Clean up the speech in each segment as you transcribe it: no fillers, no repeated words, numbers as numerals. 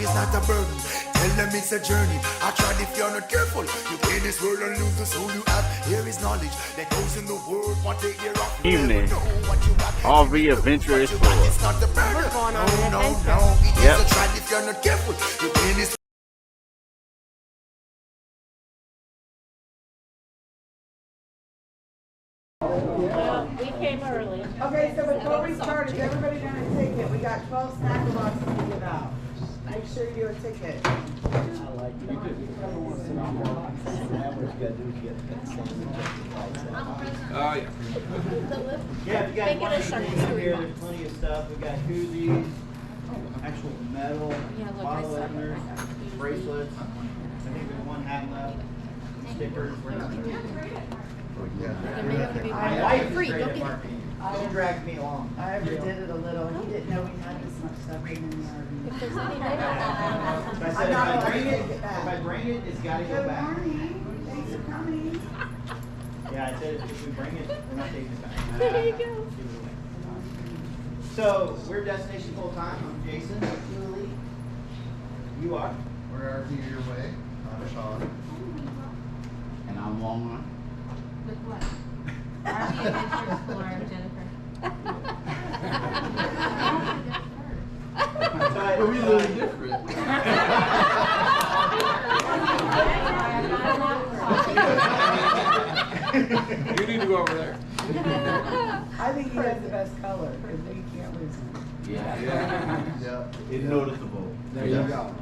life is not a burden. Tell them it's a journey. I tried if you're not careful. You play this world and lose the soul you have. Here is knowledge that goes in the world. What take their off. Evening. RV Adventure Explorer. It's not the burden. No. It is a trial if you're not careful. You play this. We came early. Okay, so before we start, is everybody gonna take it? We got 12 snack boxes to give out. Make sure you do a ticket. Oh, yeah. Yeah, if you guys want anything here, there's plenty of stuff. We've got koozies, actual metal, bottle openers, bracelets. I think there's one hat left. Stickers. My wife is great at marketing. She dragged me along. I ever did it a little. He didn't know we had this much stuff in the RV. I said, if I bring it, it's got to go back. Good morning. Thanks for coming. Yeah, I said, if we bring it, we're not taking it back. There you go. So, we're Destination Full-Time. I'm Jason. Julie. You are? We're RV your way. I'm Sean. And I'm Walmart. With what? RV Adventure Explorer, Jennifer. But we look different. You need to go over there. I think he has the best color because we can't lose him. Yeah. It's noticeable. There you go.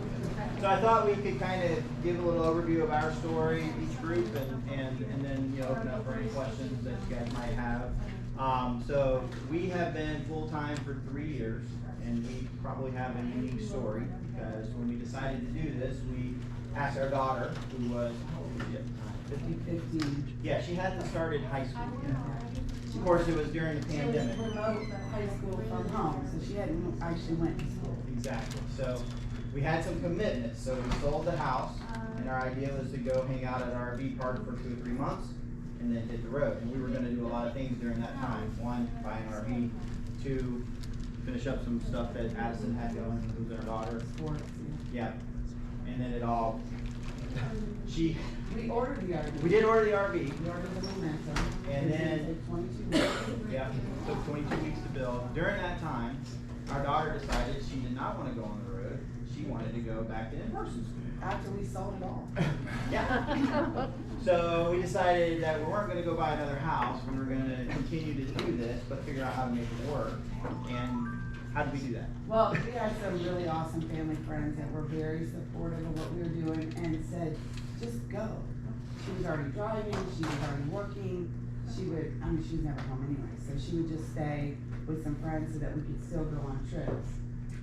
So I thought we could kind of give a little overview of our story, each group, and then open up for any questions that you guys might have. So we have been full-time for 3 years, and we probably have a unique story because when we decided to do this, we asked our daughter, who was 15. yeah, she hadn't started high school yet. Of course, it was during the pandemic. She was remote high school from home, so she hadn't actually went to school. Exactly. So we had some commitments. So we sold the house, and our idea was to go hang out at our RV park for 2 or 3 months, and then hit the road. And we were going to do a lot of things during that time. One, buy an RV. Two, finish up some stuff that Addison had going, who's our daughter. Sports. Yeah. And then it all. We ordered the RV. We did order the RV. We ordered the Momentum. And then. It took 22 weeks. Yeah, it took 22 weeks to build. During that time, our daughter decided she did not want to go on the road. She wanted to go back to in-person school. After we sold it all. Yeah. So we decided that we weren't going to go buy another house. We were going to continue to do this, but figure out how to make it work. And how did we do that? Well, we had some really awesome family friends that were very supportive of what we were doing and said, just go. She was already driving, she was already working. She was never home anyway, so she would just stay with some friends so that we could still go on trips.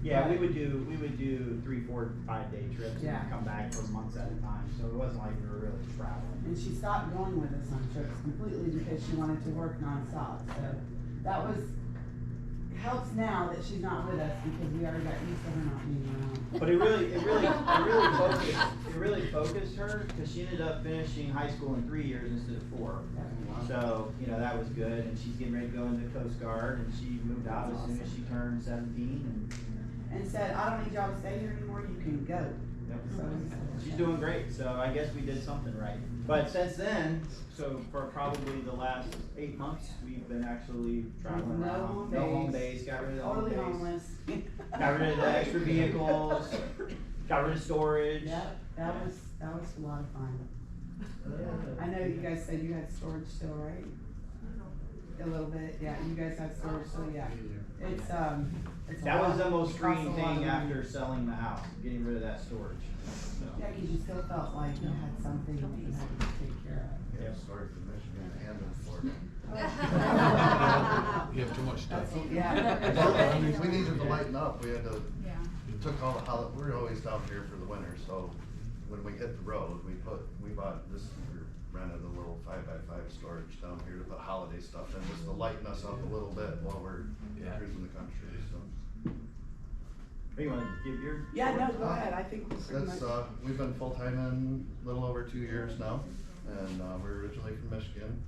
Yeah, we would do 3, 4, 5 day trips Yeah. and come back for months at a time. So it wasn't like we were really traveling. And she stopped going with us on trips completely because she wanted to work nonstop. So that helps now that she's not with us because we already got used to her not being around. But it really focused her because she ended up finishing high school in 3 years instead of 4. So, that was good. And she's getting ready to go into the Coast Guard, and she moved out as soon as she turned 17. And said, I don't need y'all to stay here anymore, you can go. Yep. So She's doing great, so I guess we did something right. But since then, so for probably the last 8 months, we've been actually traveling No around. home No base. home base, got rid of the home Totally base. homeless. Got rid of the extra vehicles, got rid of storage. Yeah, that was a lot of fun. I know you guys said you had storage still, right? A little bit, yeah, you guys have storage still, yeah. It's That was the most it costs freeing a lot of thing money. after selling the house, getting rid of that storage. So, Yeah, cause you still felt like you had something that you had to take care of. We have stored from Michigan and in Florida. You have too much stuff. Yeah. I mean, we needed to lighten up. We had to, took all the we're always down here for the winter, so when we hit the road, we bought this, we rented a little 5x5 storage down here to put holiday stuff in, just to lighten us up a little bit while we're cruising the country, so. you want to give your? Yeah, no, go ahead, I think we pretty much. That's, we've been full-time in a little over 2 years now, and we're originally from Michigan.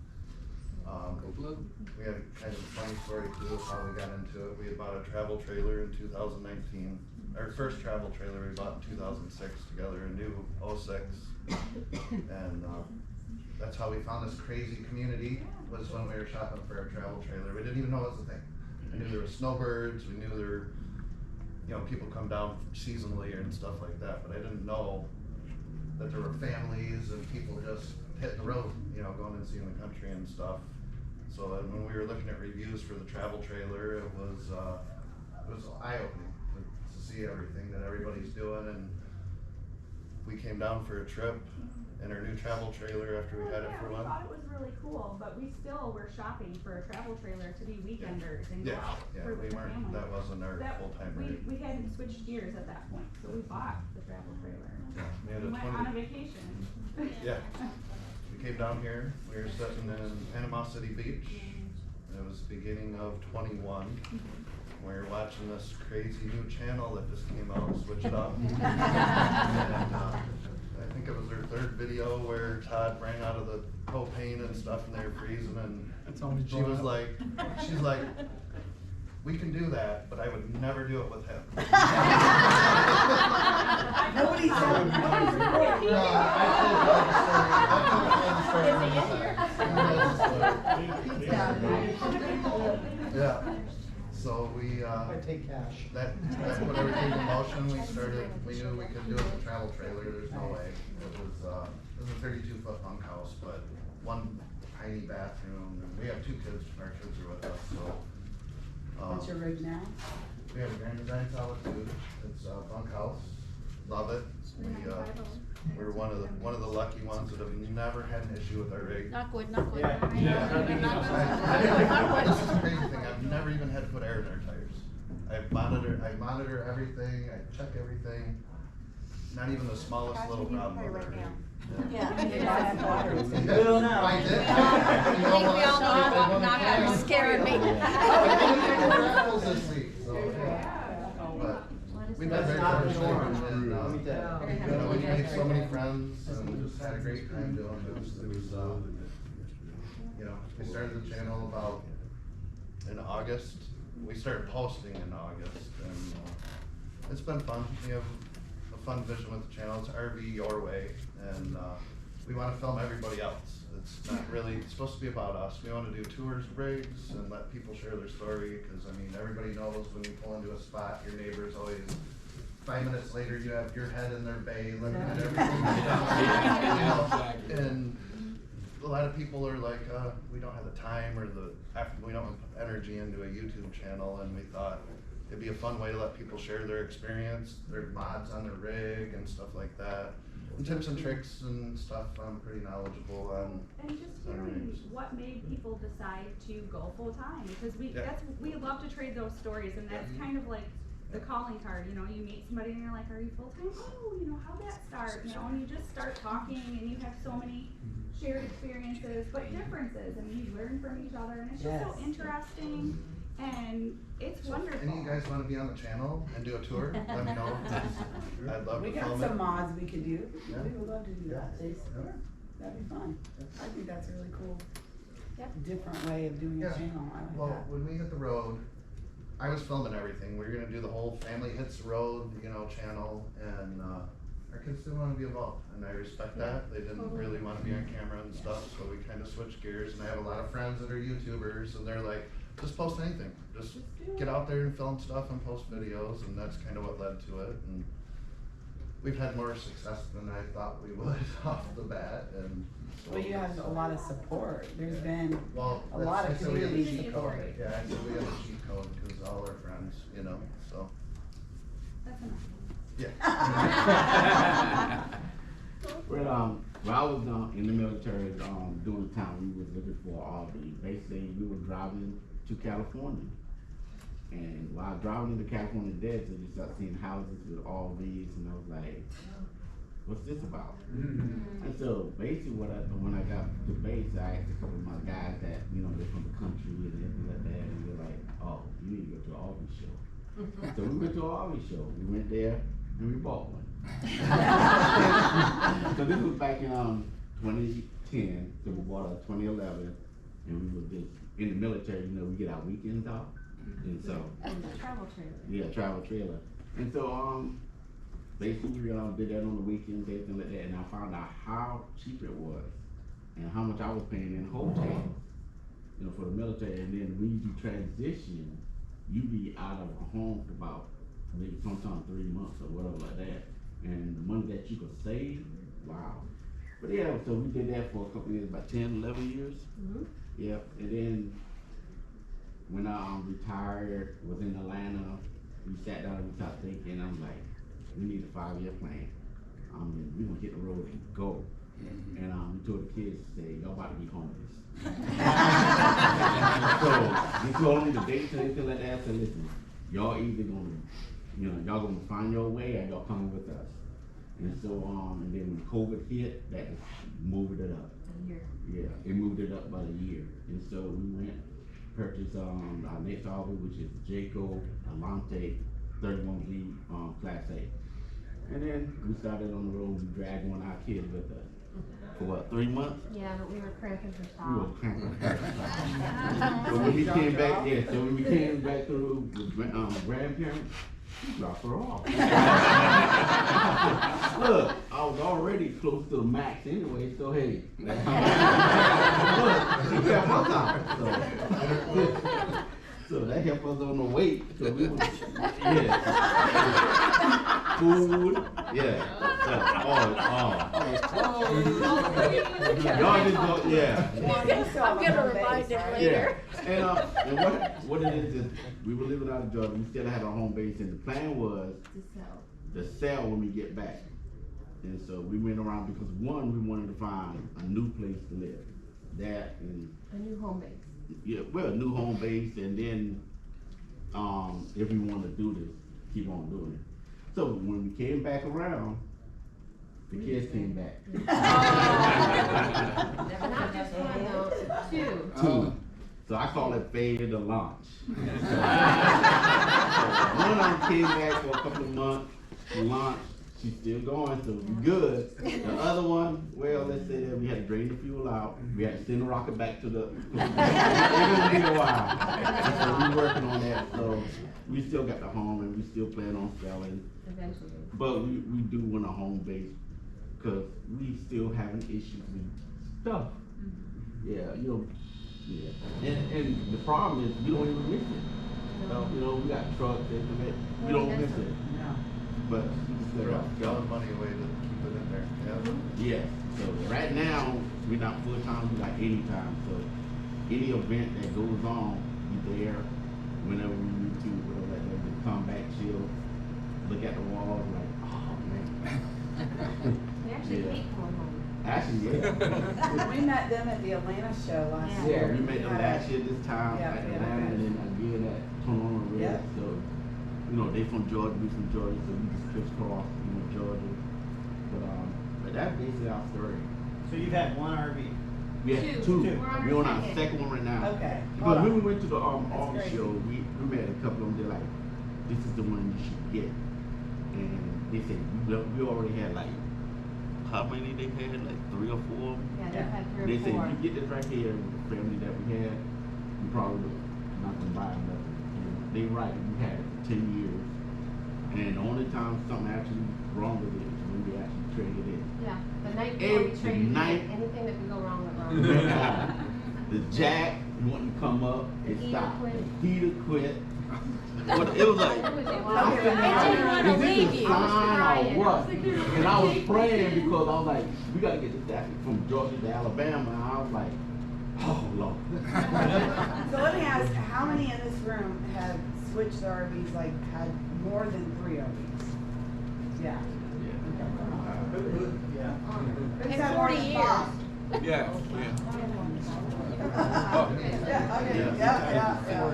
We had kind of a funny story too of how we got into it. We had bought a travel trailer in 2019, our first travel trailer we bought in 2006 together, a new 06. And that's how we found this crazy community, was when we were shopping for our travel trailer. We didn't even know it was a thing. I knew there were snowbirds, we knew there were, you know, people come down seasonally and stuff like that, but I didn't know that there were families and people just hitting the road, you know, going and seeing the country and stuff. So when we were looking at reviews for the travel trailer, it was eye-opening to see everything that everybody's doing. And we came down for a trip in our new travel trailer after we had it for a We while. thought it was really cool, but we still were shopping for a travel trailer to be weekenders and go out Yeah, for we the weren't, family. that wasn't our full-time rate. We hadn't switched gears at that point, so we bought the travel trailer. Yeah, we had We a went 20 on a vacation. Yeah, we came down here, we were sitting in Panama City Beach. It was the beginning of 21. We were watching this crazy new channel that just came out, Switch It Up. And I think it was their third video where Todd ran out of the propane and stuff and they were freezing, and she was like, she's like, we can do that, but I would never do it with him. Nobody said. Yeah, so we, take cash. that put everything in motion. We knew we could do it with a travel trailer, there's no way. It was a 32-foot bunkhouse, but one tiny bathroom, and we have 2 kids, our kids are with us, so. What's your rig now? We have a Grand Design Solitude, it's a bunkhouse, love it. We're one of the lucky ones that have never had an issue with our rig. Knock wood, knock wood. This is the crazy thing, I've never even had to put air in our tires. I monitor everything, I check everything, not even the smallest little problem with our rig. Yeah. Well, no. I did. I think we all know about knock wood, scaring me. Raffles this week, so, but we've been very That's not the fortunate, norm. and, Let me tell you. you know, we made so many friends, and we just had a great time doing it. You know, we started the channel about in August. We started posting in August, and it's been fun. We have a fun vision with the channel. It's RV Your Way, and we want to film everybody else. It's not really, it's supposed to be about us. We want to do tours of rigs and let people share their story, because I mean, everybody knows when you pull into a spot, your neighbor's always 5 minutes later, you have your head in their bay looking at everything. You know, and a lot of people are like, we don't have the time or we don't put energy into a YouTube channel, and we thought it'd be a fun way to let people share their experience, their mods on their rig and stuff like that. And tips and tricks and stuff, I'm pretty knowledgeable on. And just hearing what made people decide to go full time, because we love to trade those stories, and that's kind of like the calling card. You know, you meet somebody and you're like, are you full time? Oh, you know, how'd that start? You know, and you just start talking, and you have so many shared experiences, but differences, and you learn from each other, and it's just so interesting. And it's wonderful. Any of you guys want to be on the channel and do a tour? Let me know. I'd love We to got film it. some mods we could do. Yeah. We would love to do that, Yeah. Jason. Yeah. That'd be fun. I think that's a really cool, Yep. different way of doing a channel. I like Well, that. when we hit the road, I was filming everything. We were gonna do the whole family hits the road, you know, channel, and our kids didn't wanna be involved, and I respect that. They didn't really wanna be on camera and stuff, so we kinda switched gears, and I have a lot of friends that are YouTubers, and they're like, just post anything. Just get out there and film stuff and post videos, and that's kinda what led to it. And we've had more success than I thought we would off the bat, and so. Well, you have a lot of support. There's been Well, a lot of I said we have a community cheat support. code. Yeah, I said we have a cheat code, cause all our friends, you know, so, That's enough. yeah. Well, when I was in the military, during the time we was looking for RV, basically we were driving to California. And while driving into California desert, you start seeing houses with RVs, and I was like, what's this about? And so basically when I got to base, I asked a couple of my guys that, you know, they're from the country and everything like that, and they're like, oh, you need to go to an RV show. So we went to an RV show. We went there and we bought one. So this was back in 2010, so we bought a 2011, and we were just in the military, you know, we get our weekends off, and so. And the travel trailer. Yeah, travel trailer. And so, basically, we did that on the weekends, everything like that, and I found out how cheap it was and how much I was paying in hotels, you know, for the military. And then when you do transition, you be out of a home for about maybe sometimes 3 months or whatever like that. And the money that you could save, wow. But yeah, so we did that for a couple of years, about 10, 11 years. Yep, and then when I retired, was in Atlanta, we sat down and we started thinking, I'm like, we need a 5-year plan. We gonna hit the road and go. And we told the kids, say, y'all about to be homeless. So we told them the dates and everything like that. I said, listen, y'all either gonna, you know, y'all gonna find your way or y'all coming with us. And so, and then when COVID hit, that just moved it up. A year. Yeah, it moved it up about a year. And so we went, purchased our next RV, which is Jayco Alante 31B Class A. And then we started on the road, we dragged one of our kids with us. For what, 3 months? Yeah, but we were cramping for We were stop. cramping. So when we came back, yeah, so when we came back through with grandparents, we dropped her off. Look, I was already close to the max anyway, so hey. Look, she kept us out. So that helped us on the weight. So we was, yeah. Food, yeah. Y'all just go, yeah. I'm gonna remind him Yeah, later. and what it is we were living out of Georgia. We still had a home base, and the plan was to sell when we get back. And so we went around because one, we wanted to find a new place to live. That and A new home base. yeah, well, a new home base, and then if we want to do this, keep on doing it. So when we came back around, the kids came back. Not just one though, two. Two. So I call it fade to launch. One of them came back for a couple of months, launched. She's still going, so we good. The other one, well, let's say that we had to drain the fuel out. We had to send the rocket back to the. It gonna be a while. So we working on that. So we still got the home, and we still plan on selling. Eventually. But we do want a home base because we still having issues with stuff. Yeah, you know. Yeah, and the problem is we don't even miss it. No. You know, we got trucks, we don't miss it. No. But we just let it go. Throwing money away to keep it in there, yeah. Yeah, so right now, we're not full-time, we got any time, so any event that goes on, we there whenever we need to, whatever like that, just come back, chill, look at the walls, like, oh man. We actually Yeah. hate going home. Actually, yeah. We met them at the Atlanta show last Yeah. year. Yeah, we met them last year this time Yeah, at yeah. Atlanta, and then again at Tornado Red, Yeah. so, you know, they from Georgia, we from Georgia, so we just crisscross, you know, Georgia. But that's basically our story. So you've had one RV. We had Two. two. We're on our We're on our second. second one right now. Okay. Because Hold when on. we went to the That's August crazy. show, we met a couple of them. They're like, "This is the one you should get," and they said we already had like how many they had, like 3 or 4. Yeah, they've had They 3 or said 4. you get this right here with the family that we had, you probably not gonna buy nothing. And they right, we had it for 10 years, and the only time something actually wrong with it is when we actually traded it. Yeah, the night before Every we traded, night- anything that could go wrong went wrong. The jack wouldn't come up, The it heater stopped. quit. The heater quit. What, it was like, It was a I lot. said, I didn't want to is this leave a you. I was sign or crying. what? I was like, And I was praying because I was like, we gotta get this jacket from Georgia to Alabama. And I was like, oh Lord. So let me ask, how many in this room have switched RVs, like had more than 3 RVs? Yeah. Yeah. Who's In had more 40 than years. 5? Yeah, yeah. Yeah, okay, yeah.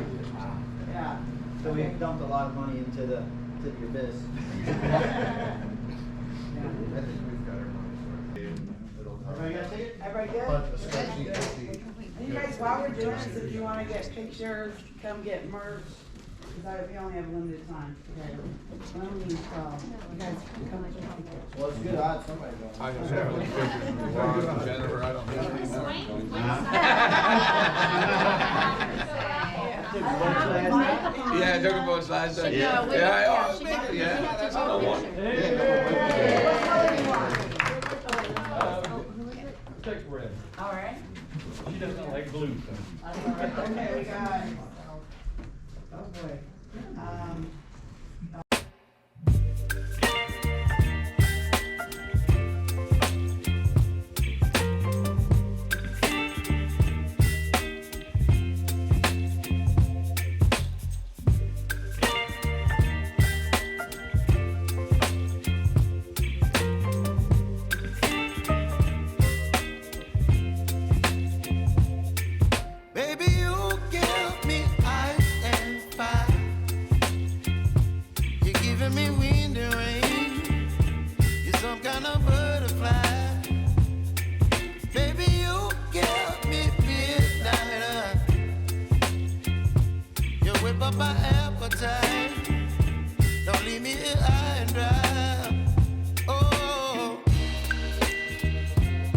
Yeah. So we've dumped a lot of money into the abyss. I think we've got our money's worth. It'll cover. Everybody got a ticket? Everybody good? But especially if the. And you guys, while we're doing this, if you wanna get pictures, come get merch, cause we only have limited time. Okay. Only 12. You guys can come get pictures. Well, it's good odds somebody's going. I just have pictures of Ron, Jennifer, I don't have any. Yeah, I took a vote last night. Yeah, we- Yeah, she got- she yeah, got to that's vote the one. Take red. All right. She doesn't like blue. Okay, we got, oh boy. Baby, you give me ice and fire. You're giving me wind and rain. You're some kind of butterfly. Baby, you give me midnight. You whip up my appetite. Don't leave me here high and dry. Oh,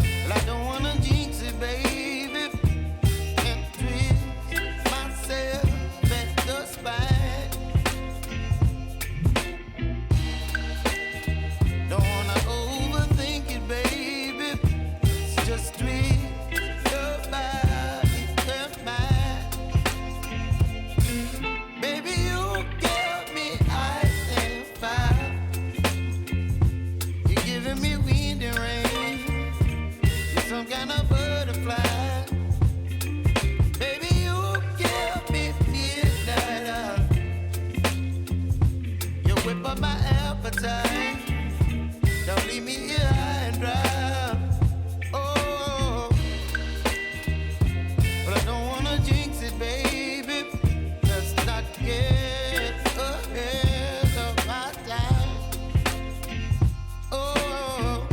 well, I don't wanna jinx it, baby. Don't leave me here high and dry. Oh, but I don't wanna jinx it, baby. Let's not get ahead of my time. Oh,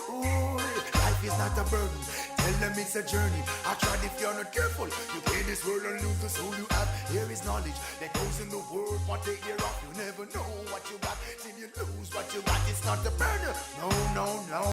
ooh, life is not a burden. Tell them it's a journey. I tried if you're not careful. You play this world and lose the soul you have. Here is knowledge that goes in the world. What take care of, you never know what you got till you lose what you got. It's not a burden. No, no, no.